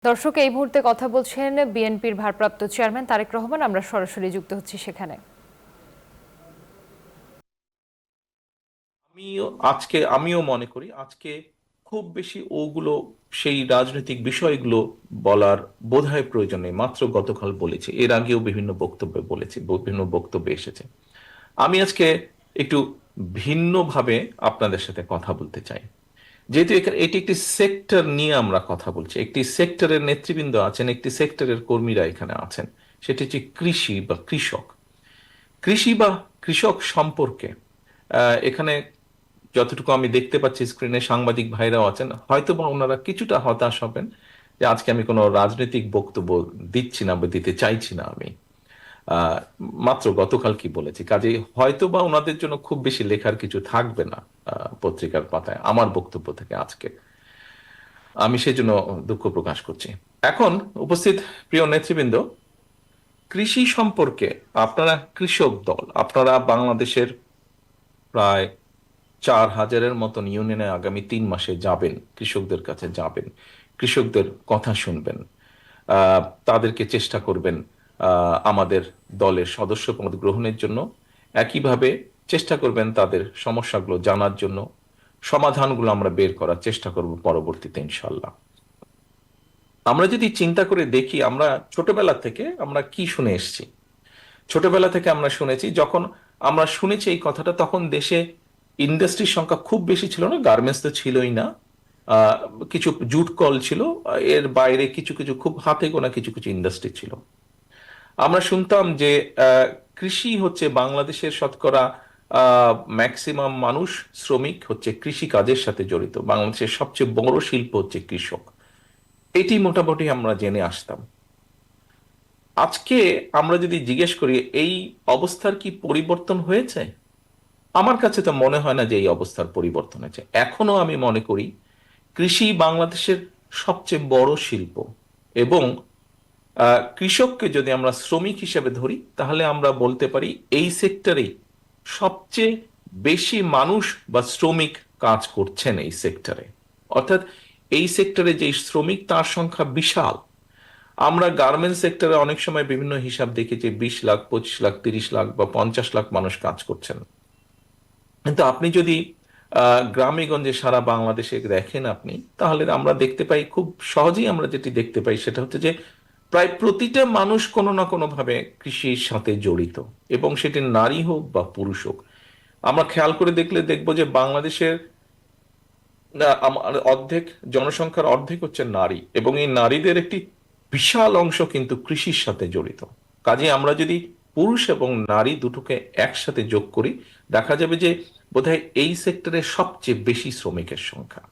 দর্শক এই মুহূর্তে কথা বলছেন বিএনপির ভারপ্রাপ্ত চেয়ারম্যান তারেক রহমান। আমরা সরাসরি যুক্ত হচ্ছি সেখানে। আমিও মনে করি আজকে খুব বেশি ওগুলো সেই রাজনৈতিক বিষয়গুলো বলার বোধহয় প্রয়োজন নেই। মাত্র গতকাল বলেছি, এর আগেও বিভিন্ন বক্তব্যে বলেছি, বিভিন্ন বক্তব্যে এসেছে। আমি আজকে একটু ভিন্নভাবে আপনাদের সাথে কথা বলতে চাই। যেহেতু এটি একটি সেক্টর নিয়ে আমরা কথা বলছি, একটি সেক্টরের নেতৃবৃন্দ আছেন, একটি সেক্টরের কর্মীরা এখানে আছেন। সেটি হচ্ছে কৃষি বা কৃষক। কৃষি বা কৃষক সম্পর্কে এখানে যতটুকু আমি দেখতে পাচ্ছি স্ক্রিনে সাংবাদিক ভাইরাও আছেন, হয়তো বা ওনারা কিছুটা হতাশ হবেন যে আজকে আমি কোনো রাজনৈতিক বক্তব্য দিচ্ছি না বা দিতে চাইছি না। আমি আহ, মাত্র গতকাল কি বলেছি, কাজেই হয়তো বা ওনাদের জন্য খুব বেশি লেখার কিছু থাকবে না পত্রিকার পাতায় আমার বক্তব্য থেকে আজকে। আমি সেই জন্য দুঃখ প্রকাশ করছি। এখন উপস্থিত প্রিয় নেতৃবৃন্দ, কৃষি সম্পর্কে আপনারা কৃষক দল, আপনারা বাংলাদেশের প্রায় 4,000-এর মতন ইউনিয়নে আগামী 3 মাসে যাবেন, কৃষকদের কাছে যাবেন, কৃষকদের কথা শুনবেন, আহ, তাদেরকে চেষ্টা করবেন আমাদের দলের সদস্য পদ গ্রহণের জন্য। একইভাবে চেষ্টা করবেন তাদের সমস্যাগুলো জানার জন্য, সমাধানগুলো আমরা বের করার চেষ্টা করব পরবর্তীতে ইনশাল্লাহ। আমরা যদি চিন্তা করে দেখি, আমরা ছোটবেলা থেকে আমরা কি শুনে এসেছি। ছোটবেলা থেকে আমরা শুনেছি, যখন আমরা শুনেছি এই কথাটা, তখন দেশে ইন্ডাস্ট্রির সংখ্যা খুব বেশি ছিল না, গার্মেন্টস তো ছিলই না। আহ, কিছু জুট কল ছিল, এর বাইরে কিছু কিছু খুব হাতে গোনা কিছু কিছু ইন্ডাস্ট্রি ছিল। আমরা শুনতাম যে কৃষি হচ্ছে বাংলাদেশের শতকরা ম্যাক্সিমাম মানুষ, শ্রমিক হচ্ছে কৃষি কাজের সাথে জড়িত, বাংলাদেশের সবচেয়ে বড় শিল্প হচ্ছে কৃষক। এটি মোটামুটি আমরা জেনে আসতাম। আজকে আমরা যদি জিজ্ঞেস করি এই অবস্থার কি পরিবর্তন হয়েছে, আমার কাছে তো মনে হয় না যে এই অবস্থার পরিবর্তন হয়েছে। এখনো আমি মনে করি কৃষি বাংলাদেশের সবচেয়ে বড় শিল্প। এবং কৃষককে যদি আমরা শ্রমিক হিসেবে ধরি, তাহলে আমরা বলতে পারি এই সেক্টরেই সবচেয়ে বেশি মানুষ বা শ্রমিক কাজ করছেন এই সেক্টরে। অর্থাৎ এই সেক্টরে যে শ্রমিক, তার সংখ্যা বিশাল। আমরা গার্মেন্টস সেক্টরে অনেক সময় বিভিন্ন হিসাব দেখি যে 20 লাখ, 25 লাখ, 30 লাখ বা 50 লাখ মানুষ কাজ করছেন। কিন্তু আপনি যদি গ্রামে গঞ্জে সারা বাংলাদেশে দেখেন আপনি, তাহলে আমরা দেখতে পাই, খুব সহজেই আমরা যেটি দেখতে পাই সেটা হচ্ছে যে প্রায় প্রতিটা মানুষ কোনো না কোনো ভাবে কৃষির সাথে জড়িত, এবং সেটি নারী হোক বা পুরুষ হোক। আমরা খেয়াল করে দেখলে দেখবো যে বাংলাদেশের আমার অর্ধেক জনসংখ্যার অর্ধেক হচ্ছে নারী, এবং এই নারীদের একটি বিশাল অংশ কিন্তু কৃষির সাথে জড়িত। কাজে আমরা যদি পুরুষ এবং নারী দুটোকে একসাথে যোগ করি, দেখা যাবে যে বোধহয় এই সেক্টরে সবচেয়ে বেশি শ্রমিকের সংখ্যা।